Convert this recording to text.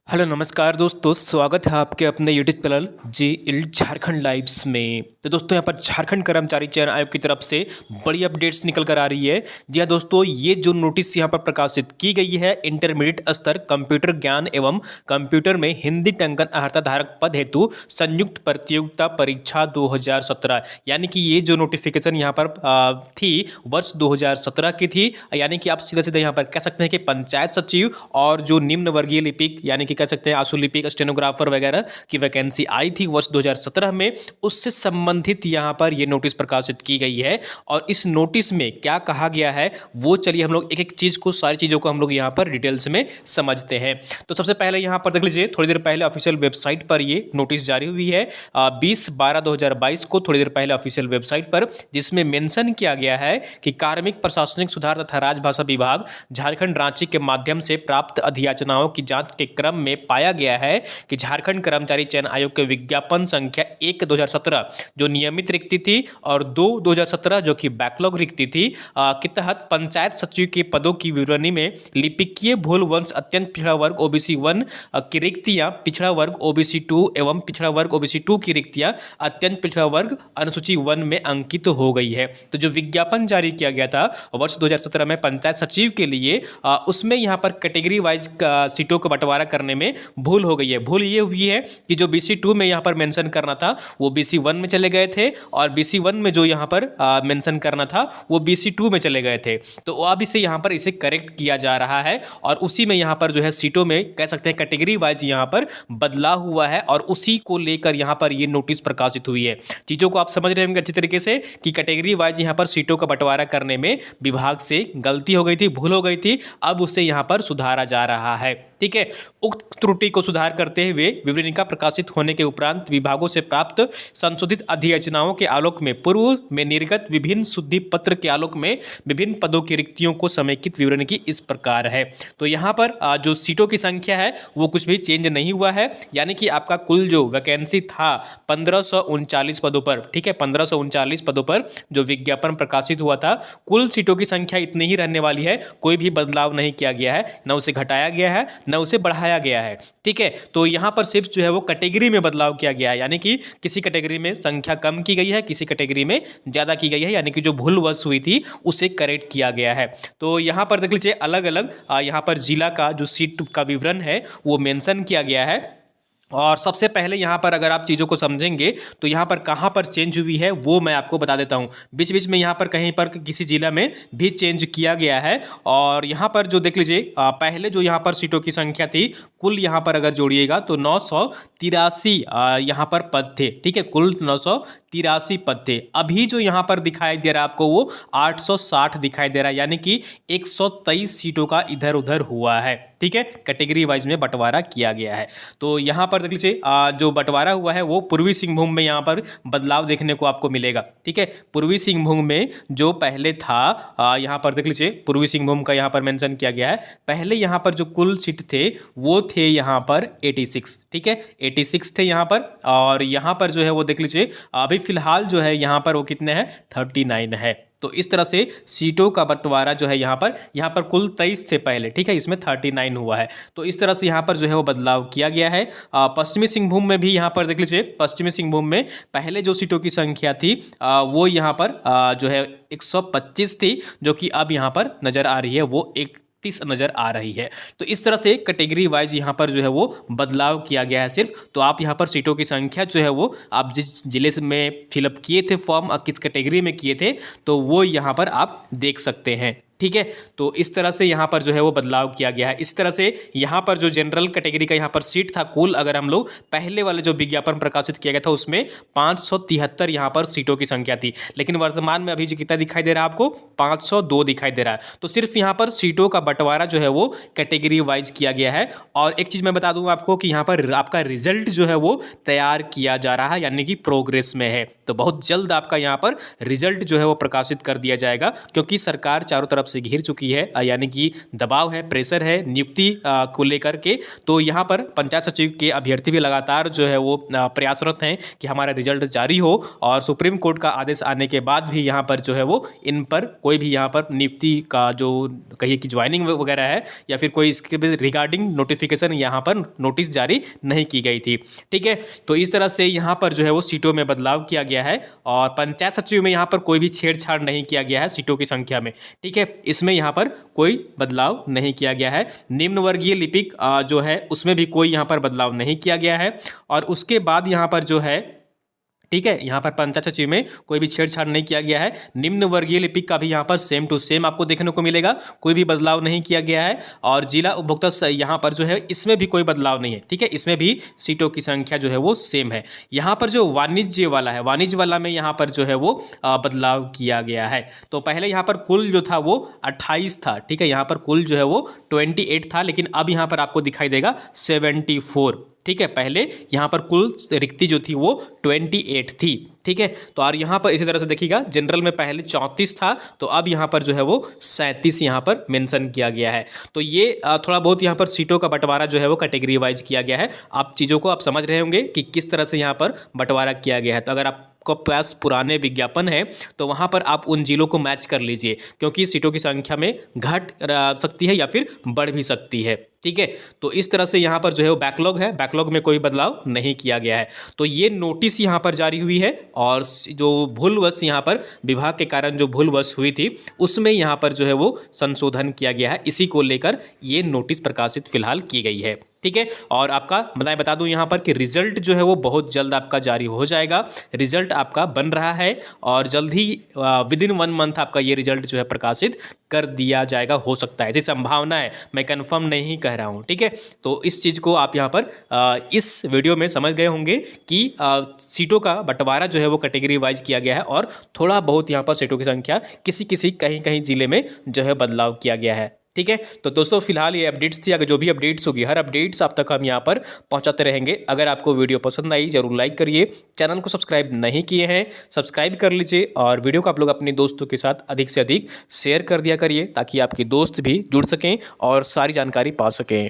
Hello नमस्कार दोस्तों, स्वागत है आपके अपने यूट्यूब चैनल जी झारखंड लाइव्स में। तो दोस्तों यहाँ पर झारखंड कर्मचारी चयन आयोग की तरफ से बड़ी अपडेट्स निकल कर आ रही है। जी हाँ दोस्तों, ये जो नोटिस यहाँ पर प्रकाशित की गई है, इंटरमीडिएट स्तर कंप्यूटर ज्ञान एवं कंप्यूटर में हिंदी टंकन अर्हता धारक पद हेतु संयुक्त प्रतियोगिता परीक्षा 2017, यानी कि ये जो नोटिफिकेशन यहाँ पर थी वर्ष 2017 की थी। यानी कि आप सीधा सीधा यहाँ पर कह सकते हैं कि पंचायत सचिव और जो निम्न वर्गीय लिपिक यानी कि कह सकते हैं आशुलिपिक, स्टेनोग्राफर वगैरह की वैकेंसी आई थी वर्ष 2017 में, उससे संबंधित यहाँ पर ये नोटिस प्रकाशित की गई है। और इस नोटिस में क्या कहा गया है वो चलिए हम लोग एक एक चीज़ को, सारी चीज़ों को हम लोग यहाँ पर डिटेल्स में समझते हैं। तो सबसे पहले यहाँ पर देख लीजिए, थोड़ी देर पहले ऑफिशियल वेबसाइट पर ये नोटिस जारी हुई है 20/12/2022 को, थोड़ी देर पहले ऑफिशियल वेबसाइट पर, जिसमें मेंशन किया गया है कि कार्मिक प्रशासनिक सुधार तथा राजभाषा विभाग झारखंड रांची के माध्यम से प्राप्त अधियाचनाओं की जांच के क्रम में पाया गया है कि झारखंड कर्मचारी चयन आयोग के विज्ञापन संख्या 1/2017 जो नियमित रिक्ति थी और 2/2017 जो कि बैकलॉग रिक्ति थी के तहत पंचायत सचिव के पदों की विवरणी में लिपिकीय भूल वंश अत्यंत पिछड़ा वर्ग ओबीसी 1 की रिक्तियां, पिछड़ा वर्ग ओबीसी 2 एवं पिछड़ा वर्ग ओबीसी 2 की रिक्तियां अत्यंत पिछड़ा वर्ग अनुसूची 1 में अंकित हो गई है। तो जो विज्ञापन जारी किया गया था वर्ष 2017 में पंचायत सचिव के लिए, उसमें यहाँ पर कैटेगरी वाइज सीटों का बंटवारा करने में भूल हो गई है। भूल ये हुई है कि जो BC 2 में यहाँ पर मेंशन करना था वो BC 1 में चले गए थे, और BC 1 में जो यहाँ पर मेंशन करना था वो BC 2 में चले गए थे। तो अब इसे यहाँ पर इसे करेक्ट किया जा रहा है, और उसी में यहाँ पर जो है सीटों में कह सकते हैं कैटेगरी वाइज यहाँ पर बदलाव हुआ है, और उसी को लेकर यहाँ पर ये नोटिस प्रकाशित हुई है। चीज़ों को आप समझ रहे होंगे अच्छी तरीके से कि कैटेगरी वाइज यहाँ पर सीटों का बंटवारा करने में विभाग से गलती हो गई थी, भूल हो गई थी, अब उसे यहाँ पर सुधारा जा रहा है। ठीक है, उक्त त्रुटि को सुधार करते हुए विवरणिका प्रकाशित होने के उपरांत विभागों से प्राप्त संशोधित अधियाचनाओं के आलोक में पूर्व में निर्गत विभिन्न शुद्धि पत्र के आलोक में विभिन्न पदों की रिक्तियों को समेकित विवरणिकी इस प्रकार है। तो यहाँ पर जो सीटों की संख्या है वो कुछ भी चेंज नहीं हुआ है, यानी कि आपका कुल जो वैकेंसी था 1539 पदों पर, ठीक है, 1539 पदों पर जो विज्ञापन प्रकाशित हुआ था, कुल सीटों की संख्या इतनी ही रहने वाली है, कोई भी बदलाव नहीं किया गया है, न उसे घटाया गया है न उसे बढ़ाया गया है। ठीक है, तो यहाँ पर सिर्फ जो है वो कैटेगरी में बदलाव किया गया है, यानी कि किसी कैटेगरी में संख्या कम की गई है, किसी कैटेगरी में ज़्यादा की गई है, यानी कि जो भूलवश हुई थी उसे करेक्ट किया गया है। तो यहाँ पर देख लीजिए अलग अलग यहाँ पर जिला का जो सीट का विवरण है वो मेंशन किया गया है। और सबसे पहले यहाँ पर अगर आप चीज़ों को समझेंगे तो यहाँ पर कहाँ पर चेंज हुई है वो मैं आपको बता देता हूँ। बीच बीच में यहाँ पर कहीं पर किसी जिला में भी चेंज किया गया है। और यहाँ पर जो देख लीजिए पहले जो यहाँ पर सीटों की संख्या थी, कुल यहाँ पर अगर जोड़िएगा तो 983 यहाँ पर पद थे। ठीक है, कुल 983 पद थे। अभी जो यहाँ पर दिखाई दे रहा है आपको वो 860 दिखाई दे रहा है, यानी कि 123 सीटों का इधर उधर हुआ है। ठीक है, कैटेगरी वाइज में बंटवारा किया गया है। तो यहाँ पर देख लीजिए जो बंटवारा हुआ है वो पूर्वी सिंहभूम में यहाँ पर बदलाव देखने को आपको मिलेगा। ठीक है, पूर्वी सिंहभूम में जो पहले था यहाँ पर देख लीजिए पूर्वी सिंहभूम का यहाँ पर मेंशन किया गया है। पहले यहाँ पर जो कुल सीट थे वो थे यहाँ पर 86। ठीक है, 86 थे यहाँ पर, और यहाँ पर जो है वो देख लीजिए अभी फिलहाल जो है यहाँ पर वो कितने हैं, 39 है। तो इस तरह से सीटों का बंटवारा जो है यहाँ पर कुल 23 थे पहले, ठीक है, इसमें 39 हुआ है। तो इस तरह से यहाँ पर जो है वो बदलाव किया गया है। पश्चिमी सिंहभूम में भी यहाँ पर देख लीजिए, पश्चिमी सिंहभूम में पहले जो सीटों की संख्या थी वो यहाँ पर जो है 125 थी, जो कि अब यहाँ पर नज़र आ रही है वो 31 नज़र आ रही है। तो इस तरह से कैटेगरी वाइज यहाँ पर जो है वो बदलाव किया गया है सिर्फ। तो आप यहाँ पर सीटों की संख्या जो है वो आप जिस जिले में फिलअप किए थे फॉर्म, किस कैटेगरी में किए थे, तो वो यहाँ पर आप देख सकते हैं। ठीक है, तो इस तरह से यहाँ पर जो है वो बदलाव किया गया है। इस तरह से यहाँ पर जो जनरल कैटेगरी का यहाँ पर सीट था, कुल अगर हम लोग पहले वाले जो विज्ञापन प्रकाशित किया गया था उसमें 573 यहाँ पर सीटों की संख्या थी, लेकिन वर्तमान में अभी जो कितना दिखाई दे रहा है आपको, 502 दिखाई दे रहा है। तो सिर्फ यहाँ पर सीटों का बंटवारा जो है वो कैटेगरी वाइज किया गया है। और एक चीज़ मैं बता दूँ आपको कि यहाँ पर आपका रिजल्ट जो है वो तैयार किया जा रहा है, यानी कि प्रोग्रेस में है। तो बहुत जल्द आपका यहाँ पर रिजल्ट जो है वो प्रकाशित कर दिया जाएगा, क्योंकि सरकार चारों तरफ से घिर चुकी है, यानी कि दबाव है, प्रेशर है नियुक्ति को लेकर के। तो यहाँ पर पंचायत सचिव के अभ्यर्थी भी लगातार जो है वो प्रयासरत हैं कि हमारा रिजल्ट जारी हो, और सुप्रीम कोर्ट का आदेश आने के बाद भी यहाँ पर जो है वो इन पर कोई भी यहाँ पर नियुक्ति का जो कहिए कि ज्वाइनिंग वगैरह है या फिर कोई इसके रिगार्डिंग नोटिफिकेशन यहाँ पर नोटिस जारी नहीं की गई थी। ठीक है, तो इस तरह से यहाँ पर जो है वो सीटों में बदलाव किया गया है, और पंचायत सचिव में यहाँ पर कोई भी छेड़छाड़ नहीं किया गया है सीटों की संख्या में। ठीक है, इसमें यहाँ पर कोई बदलाव नहीं किया गया है। निम्न वर्गीय लिपिक जो है उसमें भी कोई यहाँ पर बदलाव नहीं किया गया है। और उसके बाद यहाँ पर जो है, ठीक है, यहाँ पर पंचायत सचिव में कोई भी छेड़छाड़ नहीं किया गया है। निम्न वर्गीय लिपिक का भी यहाँ पर सेम टू सेम आपको देखने को मिलेगा, कोई भी बदलाव नहीं किया गया है। और जिला उपभोक्ता यहाँ पर जो है इसमें भी कोई बदलाव नहीं है। ठीक है, इसमें भी सीटों की संख्या जो है वो सेम है। यहाँ पर जो वाणिज्य वाला है, वाणिज्य वाला में यहाँ पर जो है वो बदलाव किया गया है। तो पहले यहाँ पर कुल जो था वो 28 था। ठीक है, यहाँ पर कुल जो है वो 28 था, लेकिन अब यहाँ पर आपको दिखाई देगा 74। ठीक है, पहले यहाँ पर कुल रिक्ति जो थी वो 28 थी। ठीक है, तो और यहाँ पर इसी तरह से देखिएगा, जनरल में पहले 34 था, तो अब यहाँ पर जो है वो 37 यहाँ पर मेंशन किया गया है। तो ये थोड़ा बहुत यहाँ पर सीटों का बंटवारा जो है वो कैटेगरी वाइज किया गया है। आप चीज़ों को आप समझ रहे होंगे कि किस तरह से यहाँ पर बंटवारा किया गया है। तो अगर आपको पास पुराने विज्ञापन है तो वहाँ पर आप उन जिलों को मैच कर लीजिए, क्योंकि सीटों की संख्या में घट सकती है या फिर बढ़ भी सकती है। ठीक है, तो इस तरह से यहाँ पर जो है वो बैकलॉग है, बैकलॉग में कोई बदलाव नहीं किया गया है। तो ये नोटिस यहाँ पर जारी हुई है, और जो भूलवश यहाँ पर विभाग के कारण जो भूलवश हुई थी उसमें यहाँ पर जो है वो संशोधन किया गया है। इसी को लेकर ये नोटिस प्रकाशित फिलहाल की गई है। ठीक है, और आपका बता दूं यहाँ पर कि रिजल्ट जो है वो बहुत जल्द आपका जारी हो जाएगा। रिजल्ट आपका बन रहा है और जल्द ही विदिन 1 मंथ आपका ये रिजल्ट जो है प्रकाशित कर दिया जाएगा, हो सकता है, ऐसी संभावना है, मैं कंफर्म नहीं कह रहा हूँ। ठीक है, तो इस चीज़ को आप यहाँ पर इस वीडियो में समझ गए होंगे कि सीटों का बंटवारा जो है वो कैटेगरी वाइज किया गया है, और थोड़ा बहुत यहाँ पर सीटों की संख्या किसी कहीं कहीं जिले में जो है बदलाव किया गया है। ठीक है, तो दोस्तों फिलहाल ये अपडेट्स थी। अगर जो भी अपडेट्स होगी, हर अपडेट्स आप तक हम यहाँ पर पहुँचाते रहेंगे। अगर आपको वीडियो पसंद आई जरूर लाइक करिए, चैनल को सब्सक्राइब नहीं किए हैं सब्सक्राइब कर लीजिए, और वीडियो को आप लोग अपने दोस्तों के साथ अधिक से अधिक शेयर कर दिया करिए, ताकि आपके दोस्त भी जुड़ सकें और सारी जानकारी पा सकें।